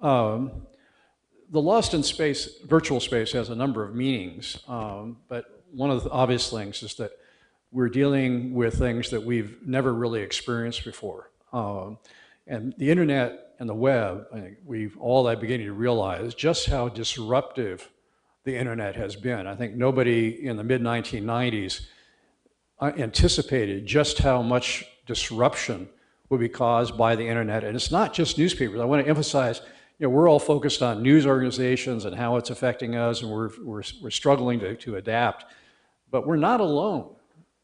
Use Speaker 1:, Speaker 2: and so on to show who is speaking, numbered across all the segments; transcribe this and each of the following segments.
Speaker 1: The lost in space, virtual space, has a number of meanings, but one of the obvious things is that we're dealing with things that we've never really experienced before. And the internet and the web, I think we've all are beginning to realize just how disruptive the internet has been. I think nobody in the mid-1990s anticipated just how much disruption would be caused by the internet. And it's not just newspapers. I want to emphasize, we're all focused on news organizations and how it's affecting us, and we're struggling to adapt. But we're not alone.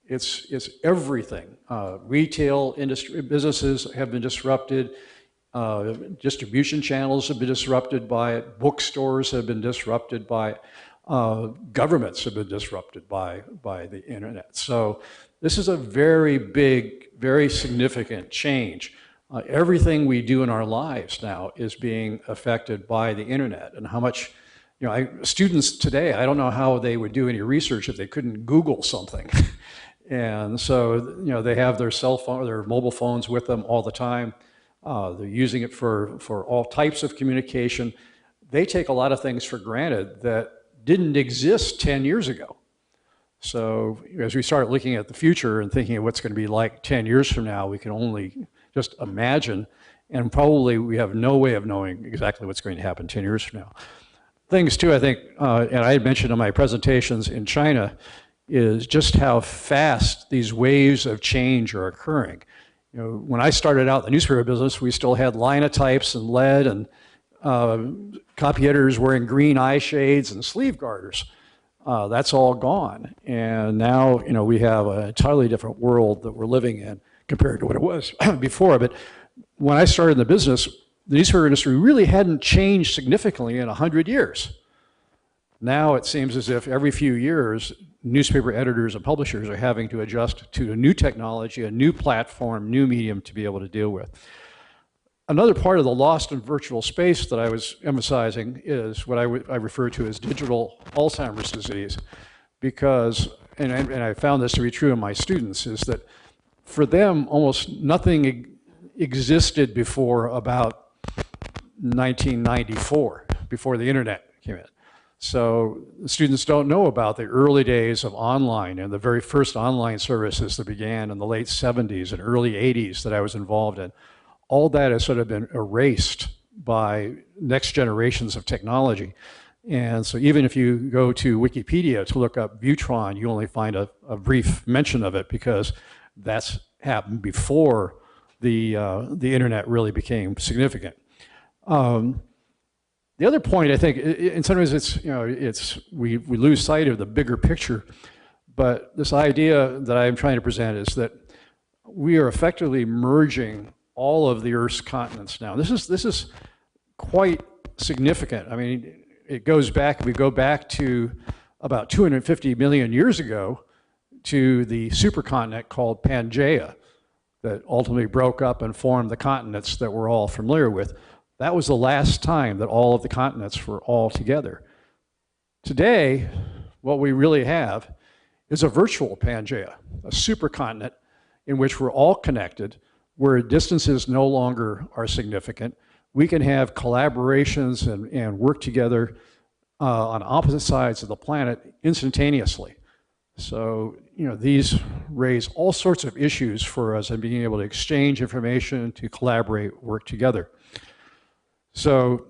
Speaker 1: It's everything. Retail industry businesses have been disrupted. Distribution channels have been disrupted by it. Bookstores have been disrupted by it. Governments have been disrupted by the internet. So this is a very big, very significant change. Everything we do in our lives now is being affected by the internet, and how much, students today, I don't know how they would do any research if they couldn't Google something. And so, they have their cell phone, their mobile phones with them all the time. They're using it for all types of communication. They take a lot of things for granted that didn't exist 10 years ago. So as we start looking at the future and thinking of what's going to be like 10 years from now, we can only just imagine, and probably we have no way of knowing exactly what's going to happen 10 years from now. Things too, I think, and I had mentioned in my presentations in China, is just how fast these waves of change are occurring. When I started out in the newspaper business, we still had linotypes and lead and copy editors wearing green eye shades and sleeve garters. That's all gone. And now, we have an entirely different world that we're living in compared to what it was before. But when I started in the business, the newspaper industry really hadn't changed significantly in 100 years. Now it seems as if every few years, newspaper editors and publishers are having to adjust to a new technology, a new platform, new medium to be able to deal with. Another part of the lost and virtual space that I was emphasizing is what I refer to as digital Alzheimer's disease, because, and I found this to be true in my students, is that for them, almost nothing existed before about 1994, before the internet came in. So the students don't know about the early days of online and the very first online services that began in the late 70s and early 80s that I was involved in. All that has sort of been erased by next generations of technology. And so even if you go to Wikipedia to look up Butron, you only find a brief mention of it, because that's happened before the internet really became significant. The other point, I think, in some ways, we lose sight of the bigger picture, but this idea that I'm trying to present is that we are effectively merging all of the Earth's continents now. This is quite significant. I mean, it goes back, we go back to about 250 million years ago to the supercontinent called Pangaea that ultimately broke up and formed the continents that we're all familiar with. That was the last time that all of the continents were all together. Today, what we really have is a virtual Pangaea, a supercontinent in which we're all connected, where distances no longer are significant. We can have collaborations and work together on opposite sides of the planet instantaneously. So, these raise all sorts of issues for us in being able to exchange information, to collaborate, work together. So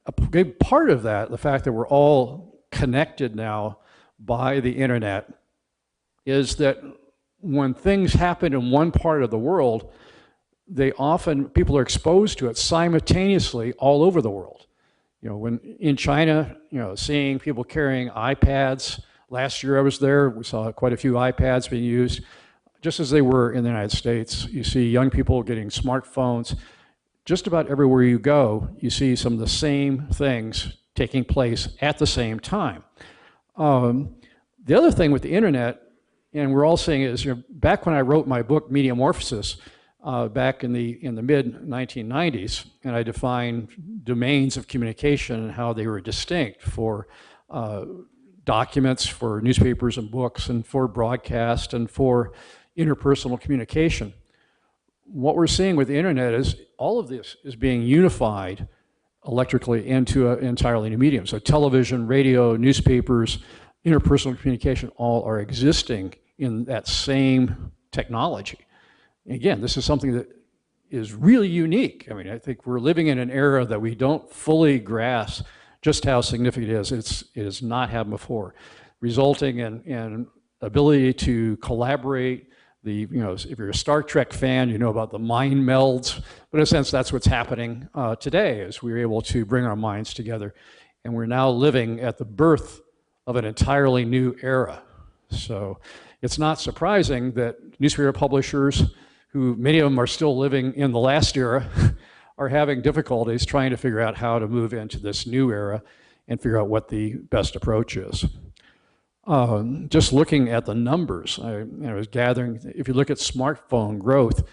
Speaker 1: a big part of that, the fact that we're all connected now by the internet, is that when things happen in one part of the world, people are exposed to it simultaneously all over the world. When in China, seeing people carrying iPads. Last year I was there, we saw quite a few iPads being used, just as they were in the United States. You see young people getting smartphones. Just about everywhere you go, you see some of the same things taking place at the same time. The other thing with the internet, and we're all seeing it, is back when I wrote my book, Mediamorphosis, back in the mid-1990s, and I defined domains of communication and how they were distinct for documents, for newspapers and books, and for broadcast, and for interpersonal communication. What we're seeing with the internet is all of this is being unified electrically into an entirely new medium. So television, radio, newspapers, interpersonal communication all are existing in that same technology. And again, this is something that is really unique. I mean, I think we're living in an era that we don't fully grasp just how significant it is. It has not happened before, resulting in ability to collaborate. If you're a Star Trek fan, you know about the mind melds, but in a sense, that's what's happening today, is we're able to bring our minds together, and we're now living at the birth of an entirely new era. So it's not surprising that newspaper publishers, who many of them are still living in the last era, are having difficulties trying to figure out how to move into this new era and figure out what the best approach is. Just looking at the numbers, I was gathering, if you look at smartphone growth,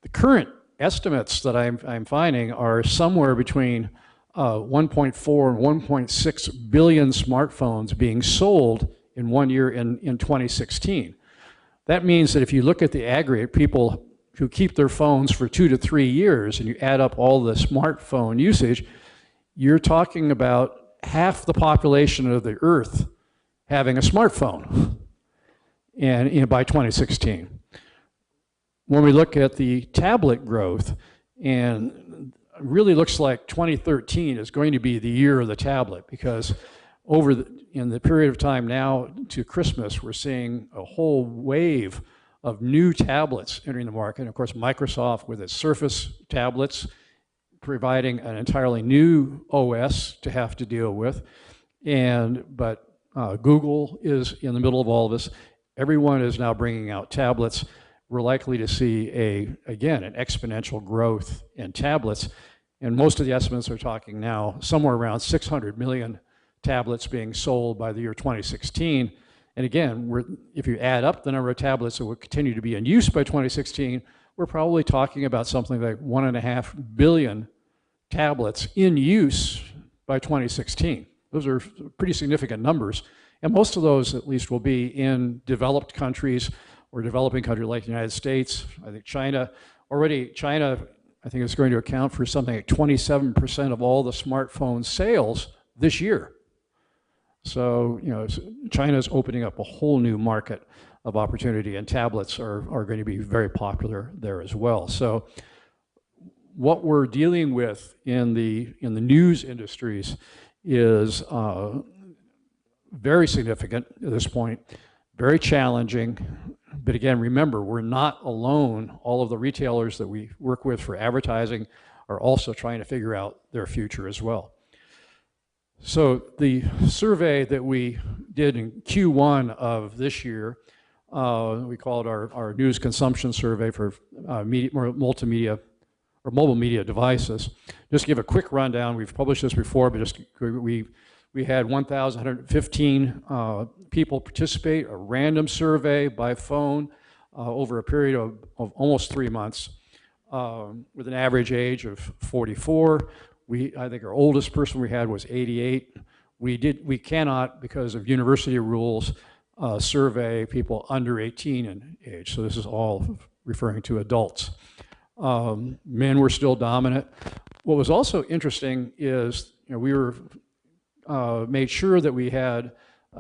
Speaker 1: the current estimates that I'm finding are somewhere between 1.4 and 1.6 billion smartphones being sold in 1 year in 2016. That means that if you look at the aggregate, people who keep their phones for 2 to 3 years, and you add up all the smartphone usage, you're talking about half the population of the Earth having a smartphone, and by 2016. When we look at the tablet growth, and it really looks like 2013 is going to be the year of the tablet, because in the period of time now to Christmas, we're seeing a whole wave of new tablets entering the market. And of course, Microsoft with its Surface tablets, providing an entirely new OS to have to deal with. But Google is in the middle of all of this. Everyone is now bringing out tablets. We're likely to see, again, an exponential growth in tablets. And most of the estimates are talking now somewhere around 600 million tablets being sold by the year 2016. And again, if you add up the number of tablets that will continue to be in use by 2016, we're probably talking about something like 1.5 billion tablets in use by 2016. Those are pretty significant numbers. And most of those, at least, will be in developed countries or developing countries like the United States. I think China, I think is going to account for something like 27% of all the smartphone sales this year. So, China's opening up a whole new market of opportunity, and tablets are going to be very popular there as well. So what we're dealing with in the news industries is very significant at this point, very challenging. But again, remember, we're not alone. All of the retailers that we work with for advertising are also trying to figure out their future as well. So the survey that we did in Q1 of this year, we called our news consumption survey for multimedia or mobile media devices. Just to give a quick rundown, we've published this before, but we had 1,115 people participate, a random survey by phone over a period of almost 3 months, with an average age of 44. I think our oldest person we had was 88. We cannot, because of university rules, survey people under 18 in age. So this is all referring to adults. Men were still dominant. What was also interesting is we were made sure that we had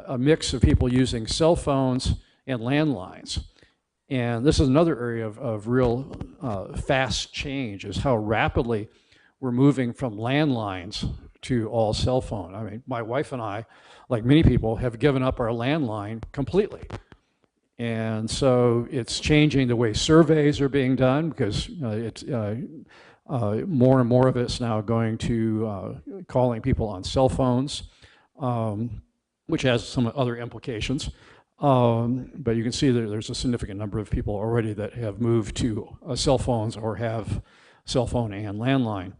Speaker 1: a mix of people using cell phones and landlines. And this is another area of real fast change, is how rapidly we're moving from landlines to all cell phone. I mean, my wife and I, like many people, have given up our landline completely. And so it's changing the way surveys are being done, because it's more and more of it's now going to calling people on cell phones, which has some other implications. But you can see that there's a significant number of people already that have moved to cell phones or have cell phone and landline.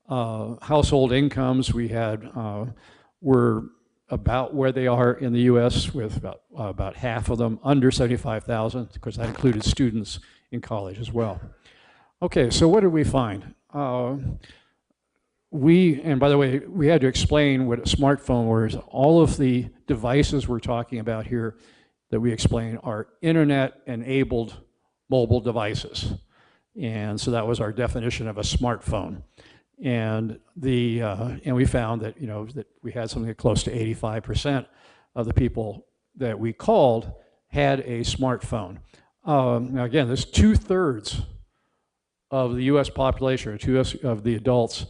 Speaker 1: Household incomes we had were about where they are in the U.S., with about half of them under 75,000, because that included students in college as well. Okay, so what did we find? And by the way, we had to explain what a smartphone was. All of the devices we're talking about here that we explain are internet-enabled mobile devices. And so that was our definition of a smartphone. And we found that, you know, that we had something close to 85% of the people that we called had a smartphone. Now again, this 2/3 of the U.S. population, or 2/3 of the adults,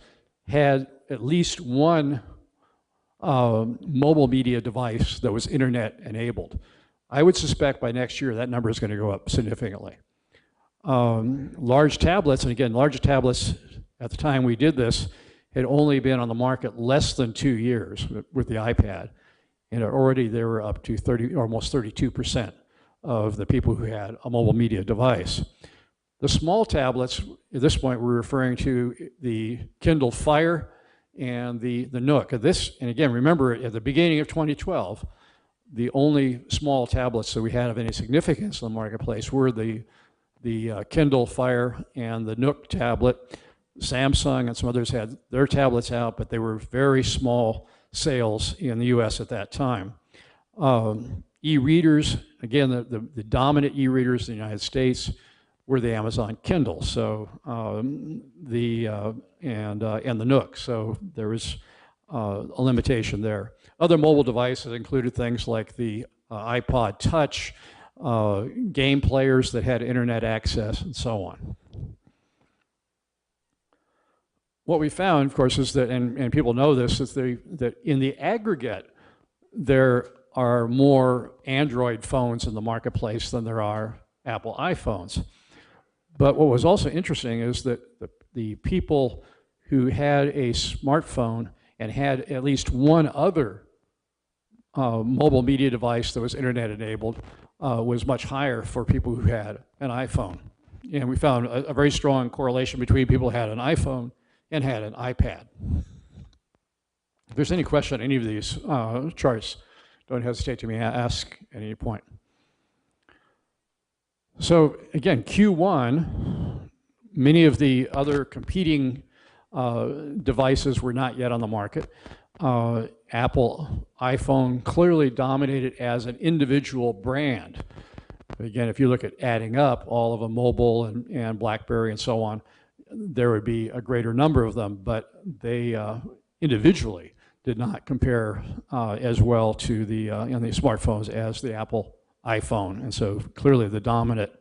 Speaker 1: had at least one mobile media device that was internet enabled. I would suspect by next year that number is going to go up significantly. Large tablets, and again, large tablets at the time we did this had only been on the market less than 2 years with the iPad, and already they were up to almost 32% of the people who had a mobile media device. The small tablets, at this point, we're referring to the Kindle Fire and the Nook. And again, remember, at the beginning of 2012, the only small tablets that we had of any significance in the marketplace were the Kindle Fire and the Nook tablet. Samsung and some others had their tablets out, but they were very small sales in the US at that time. E-readers, again, the dominant e-readers in the United States were the Amazon Kindle, so and the Nook. So there was a limitation there. Other mobile devices included things like the iPod Touch, game players that had internet access, and so on. What we found, of course, is that, and people know this, is that in the aggregate, there are more Android phones in the marketplace than there are Apple iPhones. But what was also interesting is that the people who had a smartphone and had at least one other mobile media device that was internet enabled was much higher for people who had an iPhone. And we found a very strong correlation between people who had an iPhone and had an iPad. If there's any question on any of these charts, don't hesitate to ask at any point. So again, Q1, many of the other competing devices were not yet on the market. Apple iPhone clearly dominated as an individual brand. Again, if you look at adding up all of them, mobile and BlackBerry and so on, there would be a greater number of them, but they individually did not compare as well to the smartphones as the Apple iPhone, and so clearly the dominant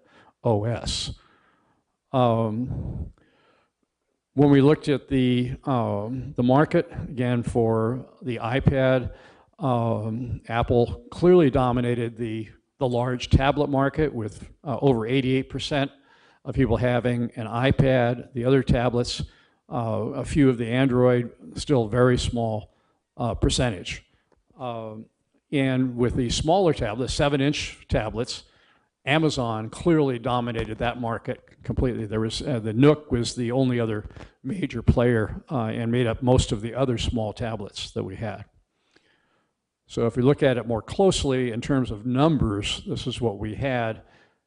Speaker 1: OS. When we looked at the market, again, for the iPad, Apple clearly dominated the large tablet market with over 88% of people having an iPad. The other tablets, a few of the Android, still very small percentage. And with the smaller tablets, 7-inch tablets, Amazon clearly dominated that market completely. There was the Nook was the only other major player and made up most of the other small tablets that we had. So if we look at it more closely in terms of numbers, this is what we had,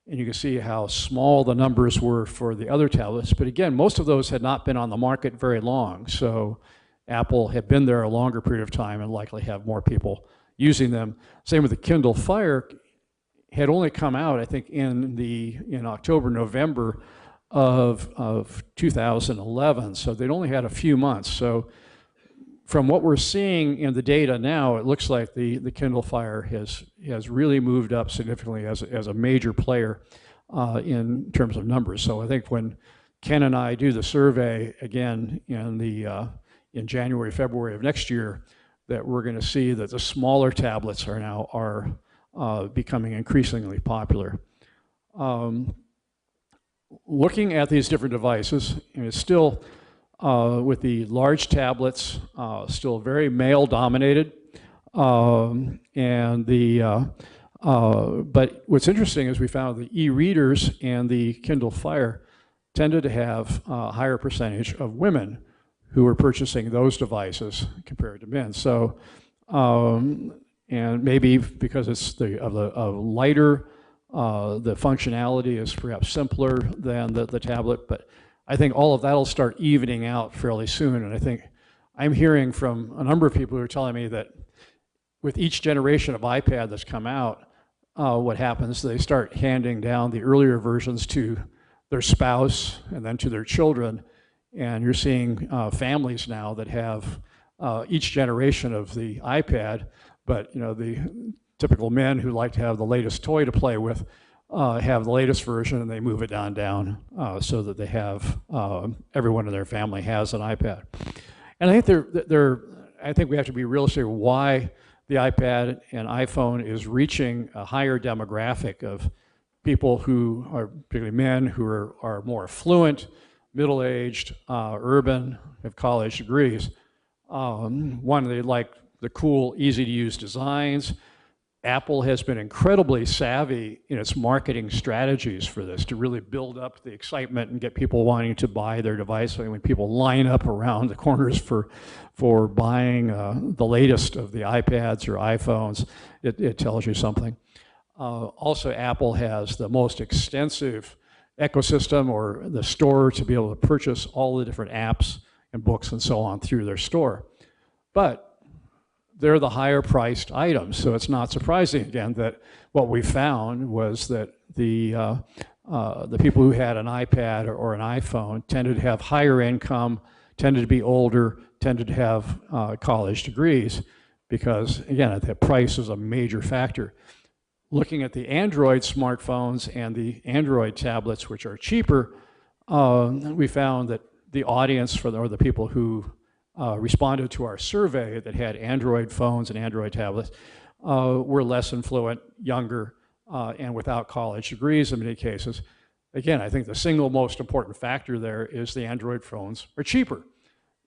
Speaker 1: and you can see how small the numbers were for the other tablets. But again, most of those had not been on the market very long, so Apple had been there a longer period of time and likely have more people using them. Same with the Kindle Fire, had only come out, I think, in October, November of 2011, so they'd only had a few months. So from what we're seeing in the data now, it looks like the Kindle Fire has really moved up significantly as a major player in terms of numbers. So I think when Ken and I do the survey again in January, February of next year, that we're going to see that the smaller tablets are now becoming increasingly popular. Looking at these different devices, it's still with the large tablets, still very male dominated, but what's interesting is we found the e-readers and the Kindle Fire tended to have a higher percentage of women who were purchasing those devices compared to men. So, and maybe because it's lighter, the functionality is perhaps simpler than the tablet, but I think all of that will start evening out fairly soon. And I think I'm hearing from a number of people who are telling me that with each generation of iPad that's come out, what happens, they start handing down the earlier versions to their spouse and then to their children. And you're seeing families now that have each generation of the iPad, but the typical men who like to have the latest toy to play with have the latest version, and they move it down so that they have everyone in their family has an iPad. And I think I think we have to be realistic why the iPad and iPhone is reaching a higher demographic of people who are particularly men who are more affluent, middle-aged, urban, have college degrees. One, they like the cool, easy-to-use designs. Apple has been incredibly savvy in its marketing strategies for this to really build up the excitement and get people wanting to buy their device. I mean, when people line up around the corners for buying the latest of the iPads or iPhones, it tells you something. Also, Apple has the most extensive ecosystem, or the store, to be able to purchase all the different apps and books and so on through their store. But they're the higher priced items, so it's not surprising again that what we found was that the people who had an iPad or an iPhone tended to have higher income, tended to be older, tended to have college degrees, because again, the price is a major factor. Looking at the Android smartphones and the Android tablets, which are cheaper, we found that the audience or the people who responded to our survey that had Android phones and Android tablets were less influent, younger, and without college degrees in many cases. Again, I think the single most important factor there is the Android phones are cheaper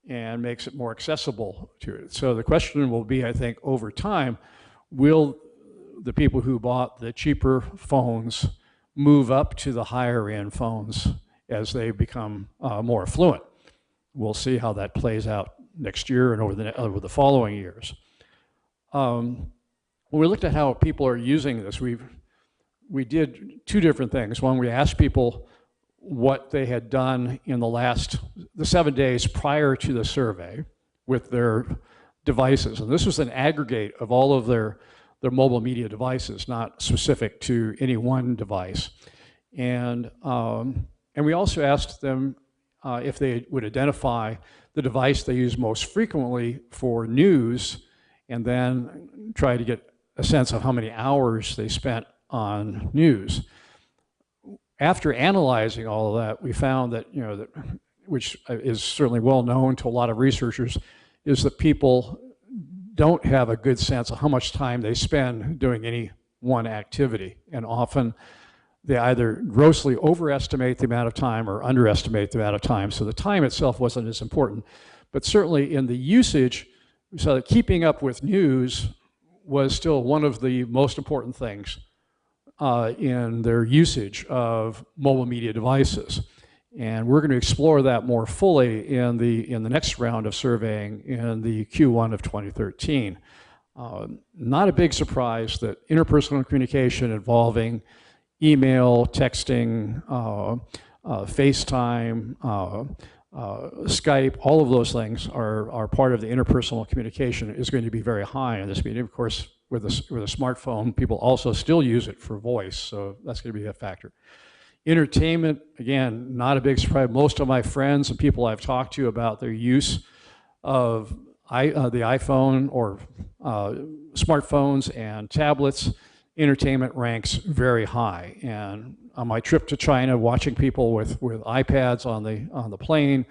Speaker 1: and makes it more accessible to it. So the question will be, I think, over time, will the people who bought the cheaper phones move up to the higher end phones as they become more affluent? We'll see how that plays out next year and over the following years. When we looked at how people are using this, we did two different things. One, we asked people what they had done in the 7 days prior to the survey with their devices. And this was an aggregate of all of their mobile media devices, not specific to any one device. And we also asked them if they would identify the device they use most frequently for news, and then try to get a sense of how many hours they spent on news. After analyzing all of that, we found that, which is certainly well known to a lot of researchers, is that people don't have a good sense of how much time they spend doing any one activity, and often they either grossly overestimate the amount of time or underestimate the amount of time. So the time itself wasn't as important. But certainly in the usage, we saw that keeping up with news was still one of the most important things in their usage of mobile media devices. And we're going to explore that more fully in the next round of surveying in the Q1 of 2013. Not a big surprise that interpersonal communication involving email, texting, FaceTime, Skype, all of those things are part of the interpersonal communication is going to be very high in this meeting. Of course, with a smartphone, people also still use it for voice, so that's going to be a factor. Entertainment, again, not a big surprise. Most of my friends and people I've talked to about their use of the iPhone or smartphones and tablets, entertainment ranks very high. And on my trip to China, watching people with iPads on the plane,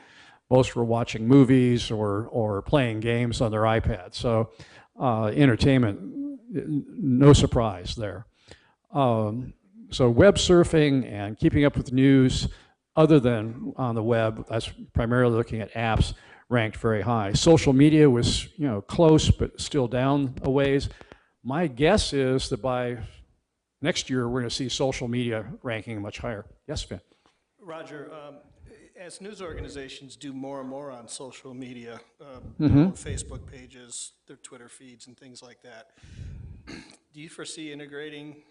Speaker 1: most were watching movies or playing games on their iPads. So entertainment, no surprise there. So web surfing and keeping up with news, other than on the web, that's primarily looking at apps, ranked very high. Social media was close, but still down a ways. My guess is that by next year, we're going to see social media ranking much higher. Yes, Finn?
Speaker 2: Roger, as news organizations do more and more on social media, their own Facebook pages, their Twitter feeds, and things like that, do you foresee integrating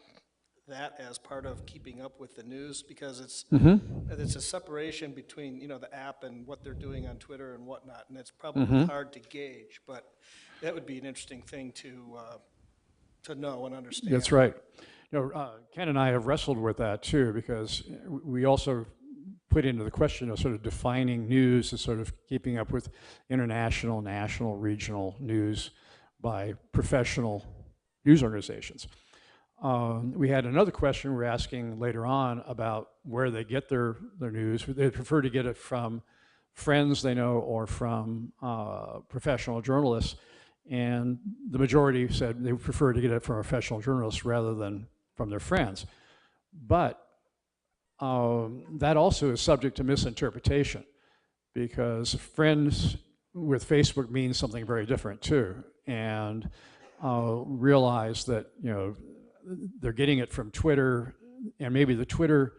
Speaker 2: that as part of keeping up with the news? Because it's a separation between the app and what they're doing on Twitter and whatnot, and it's probably hard to gauge, but that would be an interesting thing to know and understand.
Speaker 1: That's right. Ken and I have wrestled with that too, because we also put into the question of sort of defining news as sort of keeping up with international, national, regional news by professional news organizations. We had another question we're asking later on about where they get their news. They prefer to get it from friends they know or from professional journalists, and the majority said they prefer to get it from professional journalists rather than from their friends. But that also is subject to misinterpretation, because friends with Facebook means something very different too, and realize that, you know, they're getting it from Twitter, and maybe the Twitter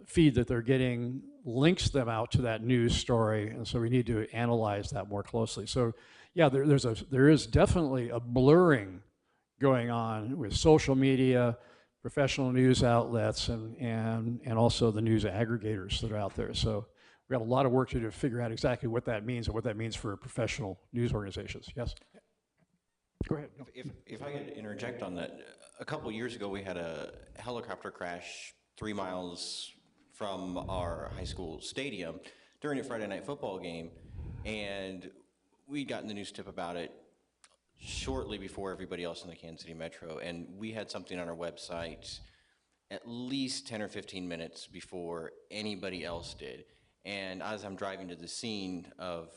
Speaker 1: feed that they're getting links them out to that news story, and so we need to analyze that more closely. So yeah, there is definitely a blurring going on with social media, professional news outlets, and also the news aggregators that are out there. So we've got a lot of work to do to figure out exactly what that means and what that means for professional news organizations. Yes? Go ahead. No.
Speaker 3: If I could interject on that, a couple of years ago we had a helicopter crash 3 miles from our high school stadium during a Friday night football game, and we'd gotten the news tip about it shortly before everybody else in the Kansas City Metro, and we had something on our website at least 10 or 15 minutes before anybody else did. And as I'm driving to the scene of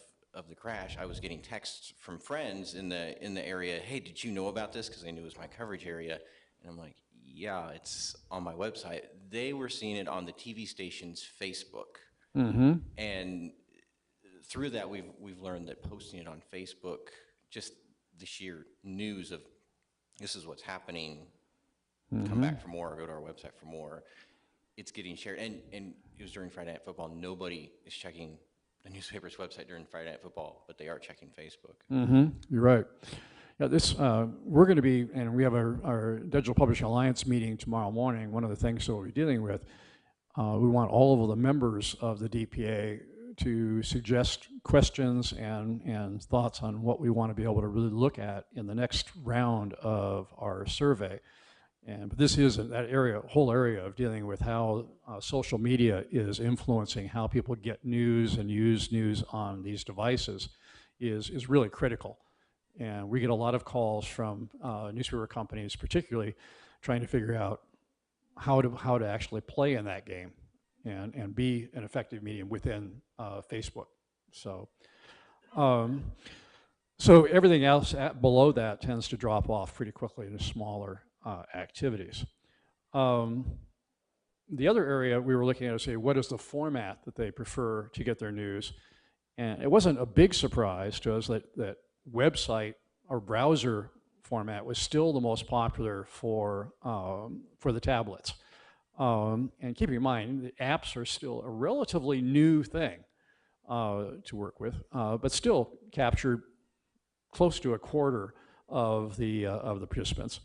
Speaker 3: the crash, I was getting texts from friends in the area, hey, did you know about this? Because they knew it was my coverage area. And I'm like, yeah, it's on my website. They were seeing it on the TV station's Facebook.
Speaker 1: Mm-hmm.
Speaker 3: And through that, we've learned that posting it on Facebook, just the sheer news of this is what's happening, come back for more, or go to our website for more, it's getting shared. And it was during Friday Night Football. Nobody is checking the newspaper's website during Friday Night Football, but they are checking Facebook.
Speaker 1: Mm-hmm. You're right. Yeah, we're going to be, and we have our Digital Publishing Alliance meeting tomorrow morning. One of the things that we'll be dealing with, we want all of the members of the DPA to suggest questions and thoughts on what we want to be able to really look at in the next round of our survey. But this is that area, whole area of dealing with how social media is influencing how people get news and use news on these devices is really critical. And we get a lot of calls from newspaper companies, particularly trying to figure out how to actually play in that game and be an effective medium within Facebook. So, so everything else below that tends to drop off pretty quickly into smaller activities. The other area we were looking at is, say, what is the format that they prefer to get their news? And it wasn't a big surprise to us that website or browser format was still the most popular for the tablets. And keeping in mind, the apps are still a relatively new thing to work with, but still captured close to a quarter of the participants.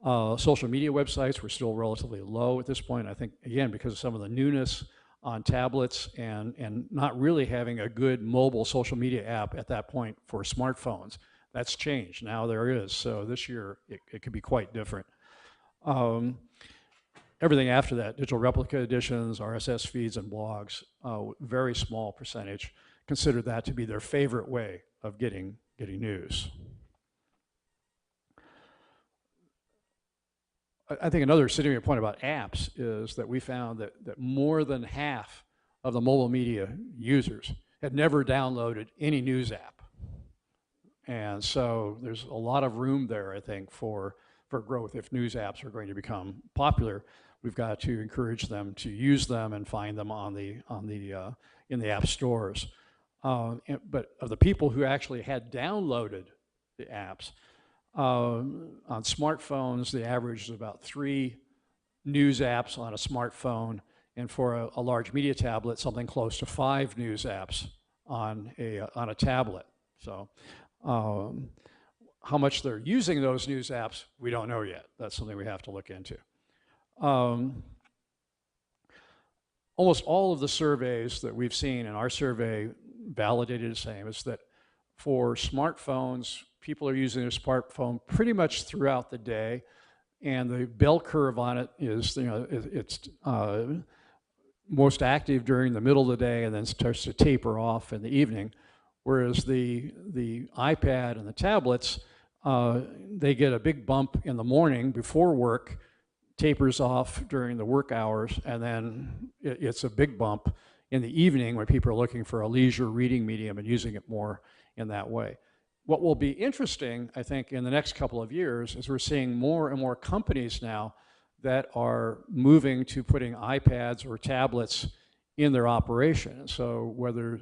Speaker 1: Social media websites were still relatively low at this point. I think, again, because of some of the newness on tablets and not really having a good mobile social media app at that point for smartphones. That's changed. Now there is. So this year, it could be quite different. Everything after that, digital replica editions, RSS feeds, and blogs, very small percentage consider that to be their favorite way of getting news. I think another significant point about apps is that we found that more than half of the mobile media users had never downloaded any news app. And so there's a lot of room there, I think, for growth. If news apps are going to become popular, we've got to encourage them to use them and find them in the app stores. But of the people who actually had downloaded the apps, on smartphones, the average is about 3 news apps on a smartphone, and for a large media tablet, something close to 5 news apps on a tablet. So how much they're using those news apps, we don't know yet. That's something we have to look into. Almost all of the surveys that we've seen, and our survey validated the same, is that for smartphones, people are using their smartphone pretty much throughout the day, and the bell curve on it is, it's most active during the middle of the day and then starts to taper off in the evening. Whereas the iPad and the tablets, they get a big bump in the morning before work, tapers off during the work hours, and then it's a big bump in the evening when people are looking for a leisure reading medium and using it more in that way. What will be interesting, I think, in the next couple of years is we're seeing more and more companies now that are moving to putting iPads or tablets in their operation. So whether,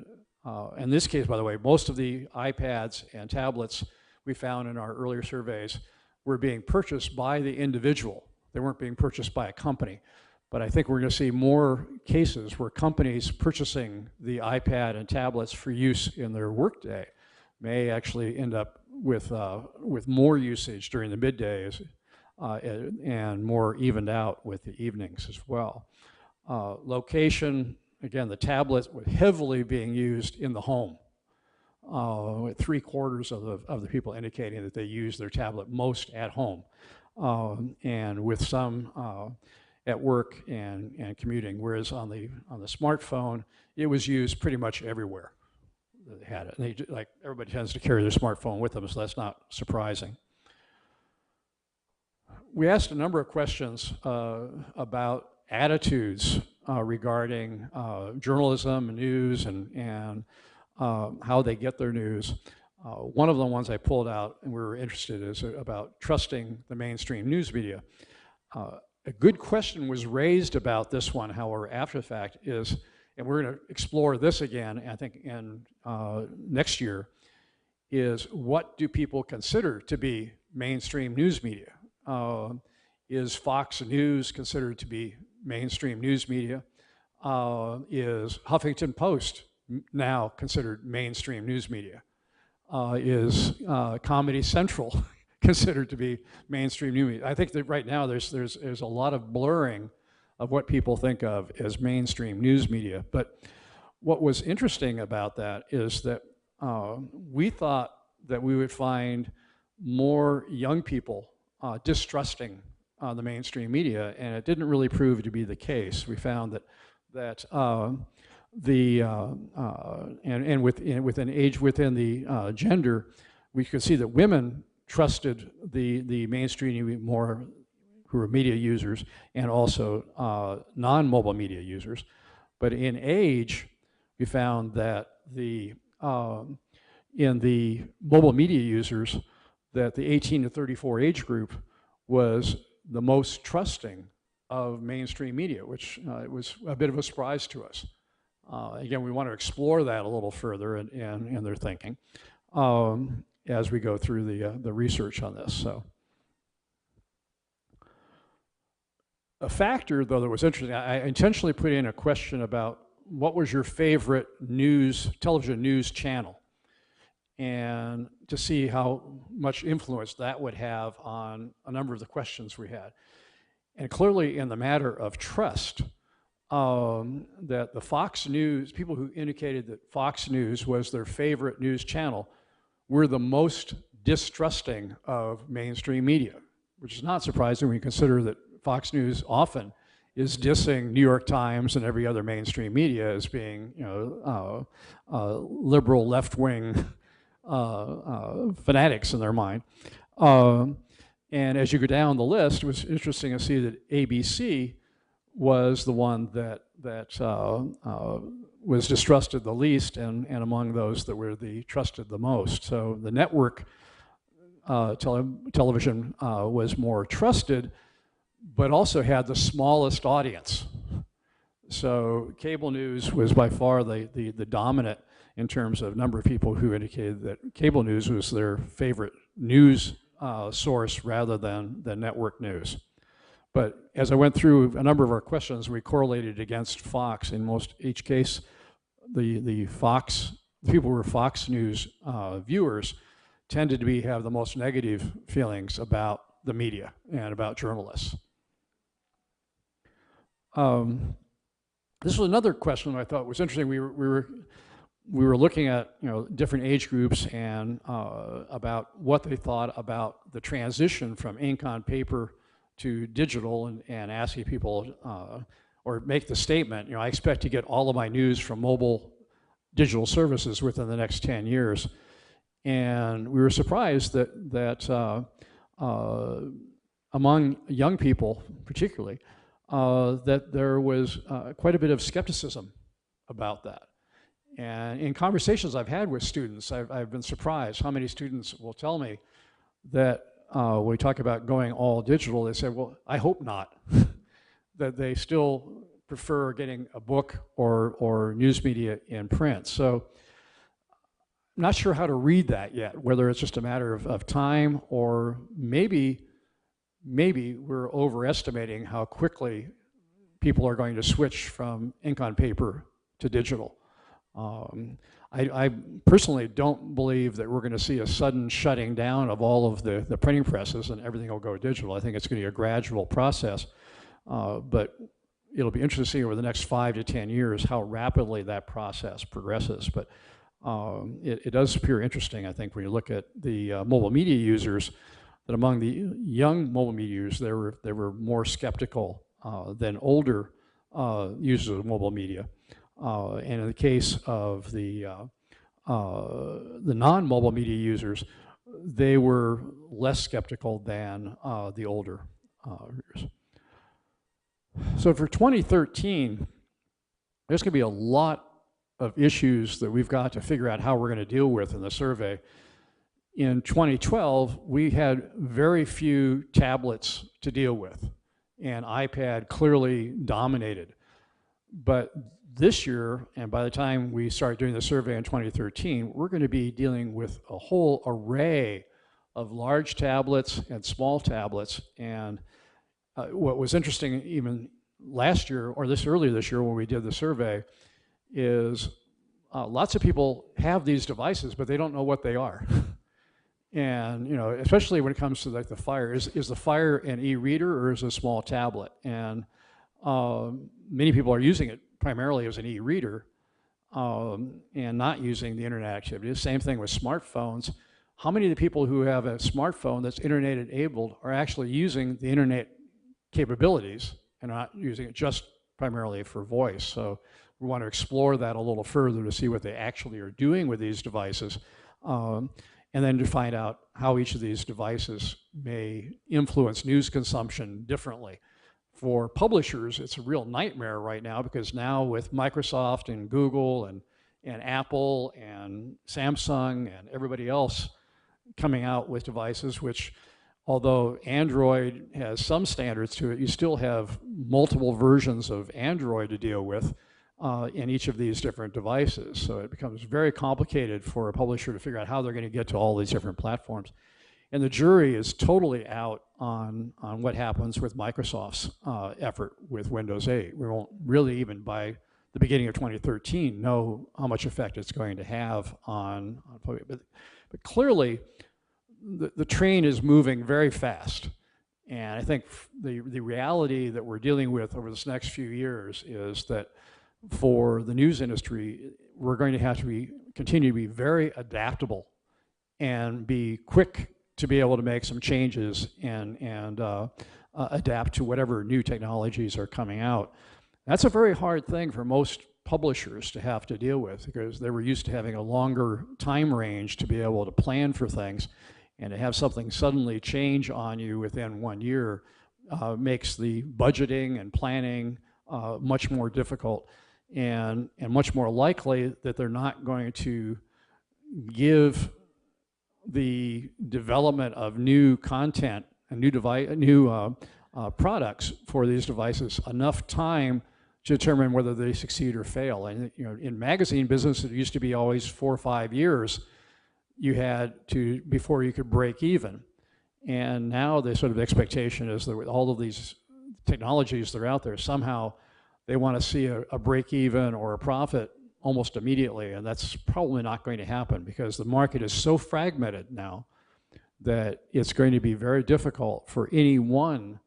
Speaker 1: in this case, by the way, most of the iPads and tablets we found in our earlier surveys were being purchased by the individual. They weren't being purchased by a company. But I think we're going to see more cases where companies purchasing the iPad and tablets for use in their workday may actually end up with more usage during the middays and more evened out with the evenings as well. Location, again, the tablet was heavily being used in the home. With 3/4 of the people indicating that they use their tablet most at home, and with some at work and commuting. Whereas on the smartphone, it was used pretty much everywhere. They had it. And like everybody tends to carry their smartphone with them, so that's not surprising. We asked a number of questions about attitudes regarding journalism and news and how they get their news. One of the ones I pulled out and we were interested is about trusting the mainstream news media. A good question was raised about this one, however, after the fact is, and we're going to explore this again, I think, in next year, is what do people consider to be mainstream news media? Is Fox News considered to be mainstream news media? Is Huffington Post now considered mainstream news media? Is Comedy Central considered to be mainstream news media? I think that right now there's a lot of blurring of what people think of as mainstream news media. But what was interesting about that is that we thought that we would find more young people distrusting the mainstream media, and it didn't really prove to be the case. We found that within age, within the gender, we could see that women trusted the mainstream media more, who are media users, and also non-mobile media users. But in age, we found that in the mobile media users, that the 18 to 34 age group was the most trusting of mainstream media, which was a bit of a surprise to us. Again, we want to explore that a little further in their thinking as we go through the research on this. So, a factor, though, that was interesting, I intentionally put in a question about what was your favorite television news channel, and to see how much influence that would have on a number of the questions we had. And clearly in the matter of trust, that the Fox News, people who indicated that Fox News was their favorite news channel were the most distrusting of mainstream media, which is not surprising when you consider that Fox News often is dissing New York Times and every other mainstream media as being, liberal left-wing fanatics in their mind. And as you go down the list, it was interesting to see that ABC was the one that was distrusted the least, and among those that were trusted the most. So the network television was more trusted, but also had the smallest audience. So cable news was by far the dominant in terms of number of people who indicated that cable news was their favorite news source rather than network news. But as I went through a number of our questions, we correlated against Fox. In each case, the people who were Fox News viewers tended to have the most negative feelings about the media and about journalists. This was another question that I thought was interesting. We were looking at different age groups and about what they thought about the transition from ink on paper to digital, and asking people, or make the statement, I expect to get all of my news from mobile digital services within the next 10 years. And we were surprised that among young people particularly, that there was quite a bit of skepticism about that. And in conversations I've had with students, I've been surprised how many students will tell me that when we talk about going all digital, they say, well, I hope not. That they still prefer getting a book or news media in print. So I'm not sure how to read that yet, whether it's just a matter of time, or maybe we're overestimating how quickly people are going to switch from ink on paper to digital. I personally don't believe that we're going to see a sudden shutting down of all of the printing presses and everything will go digital. I think it's going to be a gradual process, but it'll be interesting to see over the next 5 to 10 years how rapidly that process progresses. But it does appear interesting, I think, when you look at the mobile media users, that among the young mobile media users, they were more skeptical than older users of mobile media. And in the case of the non-mobile media users, they were less skeptical than the older users. So for 2013, there's going to be a lot of issues that we've got to figure out how we're going to deal with in the survey. In 2012, we had very few tablets to deal with, and iPad clearly dominated. But this year, and by the time we start doing the survey in 2013, we're going to be dealing with a whole array of large tablets and small tablets. And what was interesting even last year, or earlier this year when we did the survey, is lots of people have these devices, but they don't know what they are. And especially when it comes to like the Fire, is the Fire an e-reader or is it a small tablet? And many people are using it primarily as an e-reader and not using the internet activities. Same thing with smartphones. How many of the people who have a smartphone that's internet enabled are actually using the internet capabilities and not using it just primarily for voice? So we want to explore that a little further to see what they actually are doing with these devices, and then to find out how each of these devices may influence news consumption differently. For publishers, it's a real nightmare right now, because now with Microsoft and Google and Apple and Samsung and everybody else coming out with devices, which, although Android has some standards to it, you still have multiple versions of Android to deal with in each of these different devices. So it becomes very complicated for a publisher to figure out how they're going to get to all these different platforms. And the jury is totally out on what happens with Microsoft's effort with Windows 8. We won't really, even by the beginning of 2013, know how much effect it's going to have on but clearly, the train is moving very fast. And I think the reality that we're dealing with over this next few years is that for the news industry, we're going to have to continue to be very adaptable and be quick to be able to make some changes and adapt to whatever new technologies are coming out. That's a very hard thing for most publishers to have to deal with, because they were used to having a longer time range to be able to plan for things, and to have something suddenly change on you within 1 year makes the budgeting and planning much more difficult, and much more likely that they're not going to give the development of new content and new products for these devices enough time to determine whether they succeed or fail. And in magazine business, it used to be always 4 or 5 years you had to before you could break even. And now the sort of expectation is that with all of these technologies that are out there, somehow they want to see a break even or a profit almost immediately, and that's probably not going to happen, because the market is so fragmented now that it's going to be very difficult for any one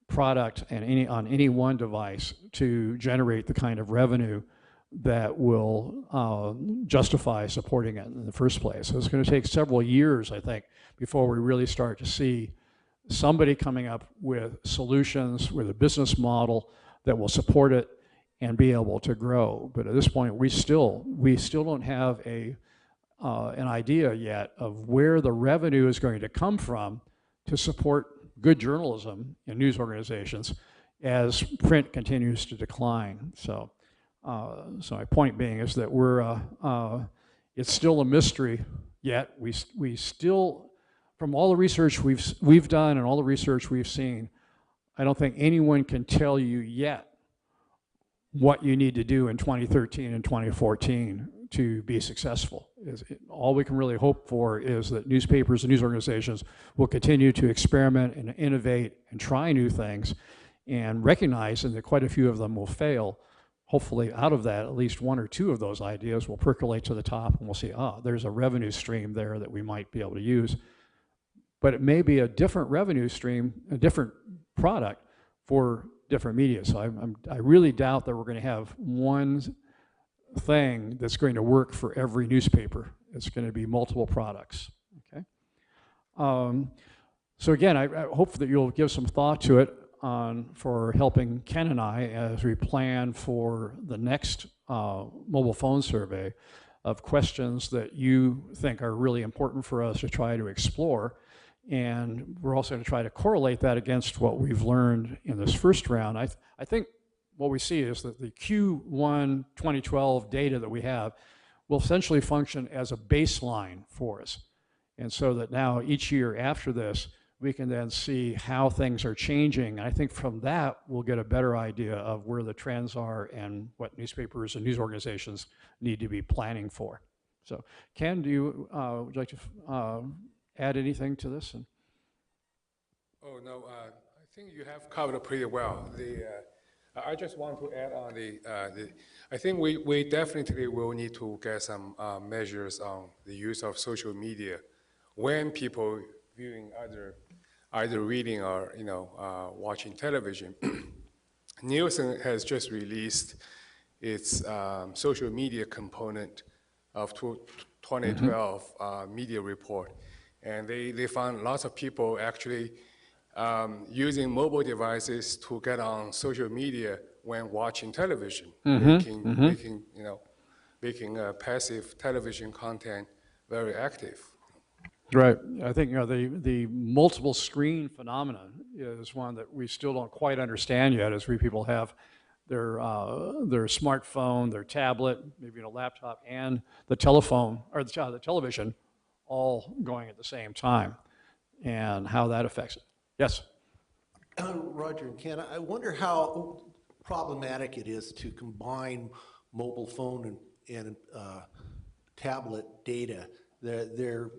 Speaker 1: product and on any one device to generate the kind of revenue that will justify supporting it in the first place. So it's going to take several years, I think, before we really start to see somebody coming up with solutions, with a business model that will support it and be able to grow. But at this point, we still don't have an idea yet of where the revenue is going to come from to support good journalism in news organizations as print continues to decline. So my point being is that it's still a mystery yet. We still, from all the research we've done and all the research we've seen, I don't think anyone can tell you yet what you need to do in 2013 and 2014 to be successful. All we can really hope for is that newspapers and news organizations will continue to experiment and innovate and try new things, and recognizing that quite a few of them will fail. Hopefully out of that, at least one or two of those ideas will percolate to the top, and we'll see, there's a revenue stream there that we might be able to use. But it may be a different revenue stream, a different product for different media. So I really doubt that we're going to have one thing that's going to work for every newspaper. It's going to be multiple products. Okay. So again, I hope that you'll give some thought to it for helping Ken and I as we plan for the next mobile phone survey of questions that you think are really important for us to try to explore. And we're also going to try to correlate that against what we've learned in this first round. I think what we see is that the Q1 2012 data that we have will essentially function as a baseline for us. And so that now each year after this, we can then see how things are changing. And I think from that, we'll get a better idea of where the trends are and what newspapers and news organizations need to be planning for. So Ken, would you like to add anything to this?
Speaker 4: Oh, no, I think you have covered it pretty well. I just want to add on I think we definitely will need to get some measures on the use of social media when people viewing either reading or watching television. Nielsen has just released its social media component of 2012 media report. And they found lots of people actually using mobile devices to get on social media when watching television, making passive television content very active.
Speaker 1: Right. I think the multiple screen phenomenon is one that we still don't quite understand yet, as people have their smartphone, their tablet, maybe a laptop, and the telephone or the television all going at the same time, and how that affects it. Yes?
Speaker 5: Roger and Ken, I wonder how problematic it is to combine mobile phone and tablet data. They're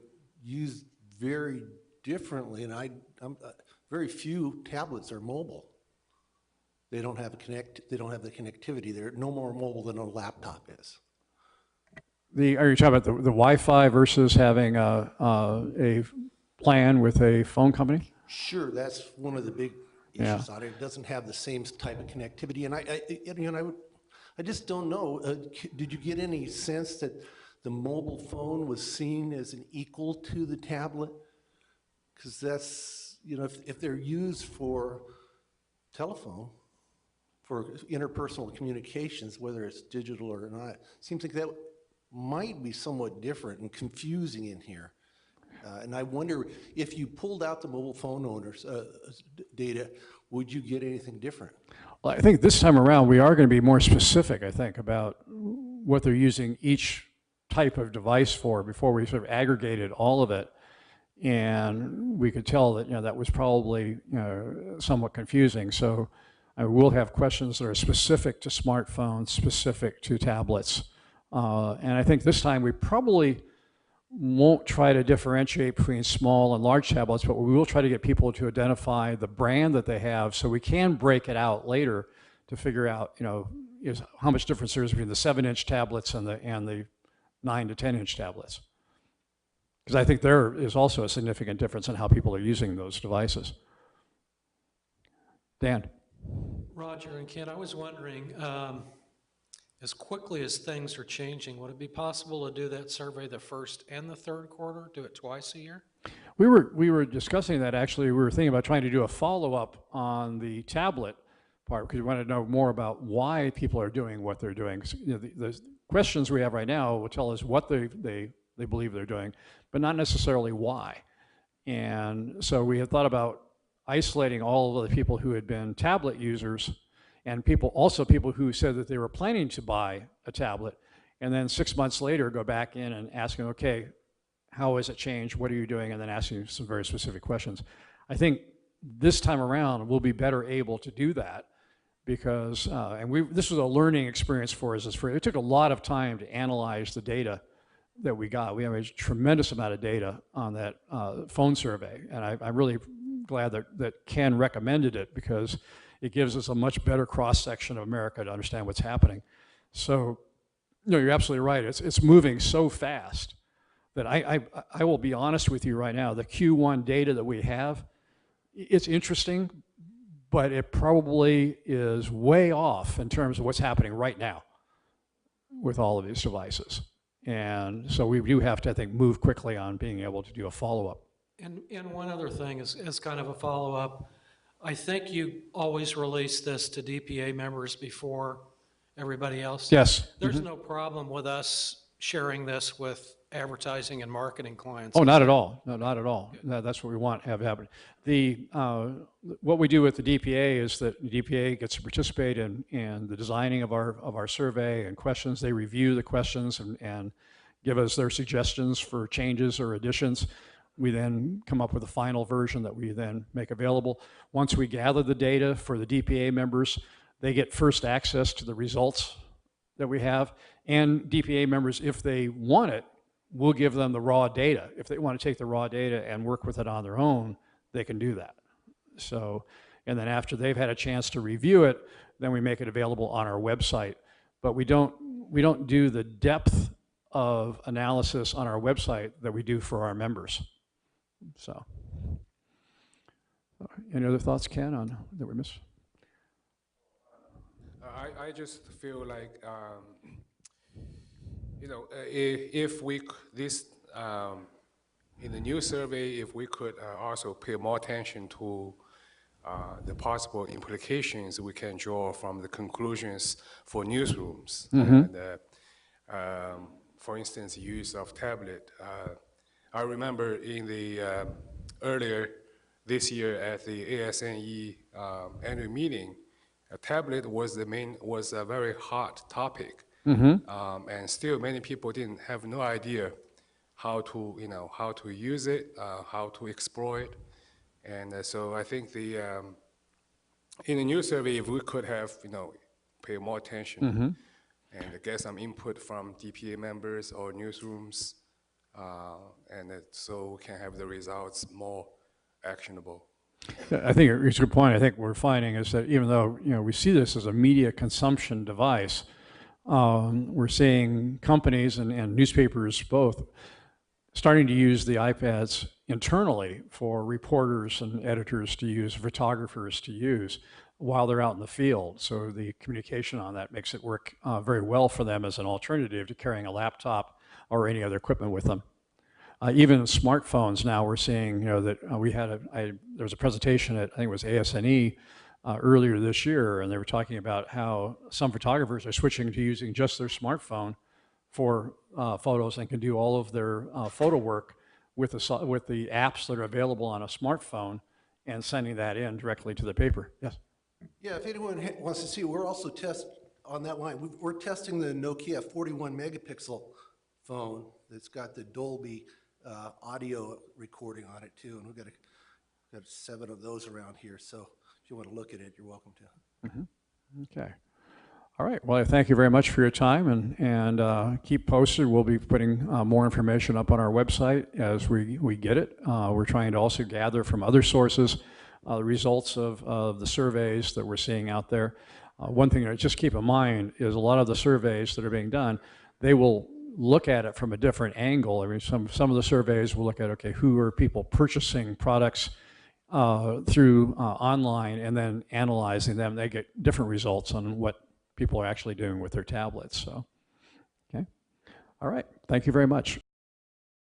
Speaker 5: used very differently, and very few tablets are mobile. They don't have they don't have the connectivity. They're no more mobile than a laptop is.
Speaker 1: Are you talking about the Wi-Fi versus having a plan with a phone company?
Speaker 5: Sure, that's one of the big issues on it. It doesn't have the same type of connectivity, and I just don't know. Did you get any sense that the mobile phone was seen as an equal to the tablet? Because that's, if they're used for telephone, for interpersonal communications, whether it's digital or not, seems like that might be somewhat different and confusing in here. And I wonder if you pulled out the mobile phone owners' data, would you get anything different?
Speaker 1: Well, I think this time around we are going to be more specific, I think, about what they're using each type of device for before we sort of aggregated all of it. And we could tell that that was probably somewhat confusing. So I will have questions that are specific to smartphones, specific to tablets. And I think this time we probably won't try to differentiate between small and large tablets, but we will try to get people to identify the brand that they have so we can break it out later to figure out how much difference there is between the 7-inch tablets and the 9 to 10-inch tablets. Because I think there is also a significant difference in how people are using those devices. Dan.
Speaker 6: Roger and Ken, I was wondering, as quickly as things are changing, would it be possible to do that survey the first and the third quarter, do it twice a year?
Speaker 1: We were discussing that actually. We were thinking about trying to do a follow-up on the tablet part, because we want to know more about why people are doing what they're doing. You know, the questions we have right now will tell us what they believe they're doing, but not necessarily why. And so we have thought about isolating all of the people who had been tablet users, and people who said that they were planning to buy a tablet, and then 6 months later go back in and asking, okay, how has it changed? What are you doing? And then asking some very specific questions. I think this time around we'll be better able to do that because, this was a learning experience for us. It took a lot of time to analyze the data that we got. We have a tremendous amount of data on that phone survey, and I'm really glad that Ken recommended it because it gives us a much better cross-section of America to understand what's happening. So, no, you're absolutely right. It's moving so fast that I will be honest with you right now. The Q1 data that we have, it's interesting, but it probably is way off in terms of what's happening right now with all of these devices. And so we do have to, I think, move quickly on being able to do a follow-up.
Speaker 6: And one other thing is kind of a follow-up. I think you always release this to DPA members before everybody else.
Speaker 1: Yes.
Speaker 6: There's no problem with us sharing this with advertising and marketing clients.
Speaker 1: Oh, not at all. No, not at all. That's what we want to have happen. What we do with the DPA is that the DPA gets to participate in the designing of our survey and questions. They review the questions and give us their suggestions for changes or additions. We then come up with a final version that we then make available. Once we gather the data for the DPA members, they get first access to the results that we have. And DPA members, if they want it, we'll give them the raw data. If they want to take the raw data and work with it on their own, they can do that. So, and then after they've had a chance to review it, then we make it available on our website. But we don't do the depth of analysis on our website that we do for our members. So, any other thoughts, Ken, on that we missed?
Speaker 4: I just feel like, if we, in the new survey, if we could also pay more attention to the possible implications we can draw from the conclusions for newsrooms. And, for instance, use of tablet. I remember in the earlier this year at the ASNE annual meeting, a tablet was a very hot topic, and still many people didn't have no idea how to use it, how to explore it, and so I think in the new survey, if we could have pay more attention and get some input from DPA members or newsrooms, and so we can have the results more actionable.
Speaker 1: I think it's a good point. I think what we're finding is that even though we see this as a media consumption device, we're seeing companies and newspapers both starting to use the iPads internally for reporters and editors to use, photographers to use while they're out in the field. So the communication on that makes it work very well for them as an alternative to carrying a laptop or any other equipment with them. Even smartphones now, we're seeing that there was a presentation at, I think it was ASNE earlier this year, and they were talking about how some photographers are switching to using just their smartphone for photos and can do all of their photo work with the apps that are available on a smartphone and sending that in directly to the paper. Yes?
Speaker 5: Yeah, if anyone wants to see, we're also on that line. We're testing the Nokia 41 megapixel phone that's got the Dolby audio recording on it too, and we've got 7 of those around here. So if you want to look at it, you're welcome to.
Speaker 1: Okay. All right. Well, I thank you very much for your time, and keep posted. We'll be putting more information up on our website as we get it. We're trying to also gather from other sources the results of the surveys that we're seeing out there. One thing to just keep in mind is a lot of the surveys that are being done, they will look at it from a different angle. I mean, some of the surveys will look at, okay, who are people purchasing products through online, and then analyzing them. They get different results on what people are actually doing with their tablets. So, okay. All right. Thank you very much.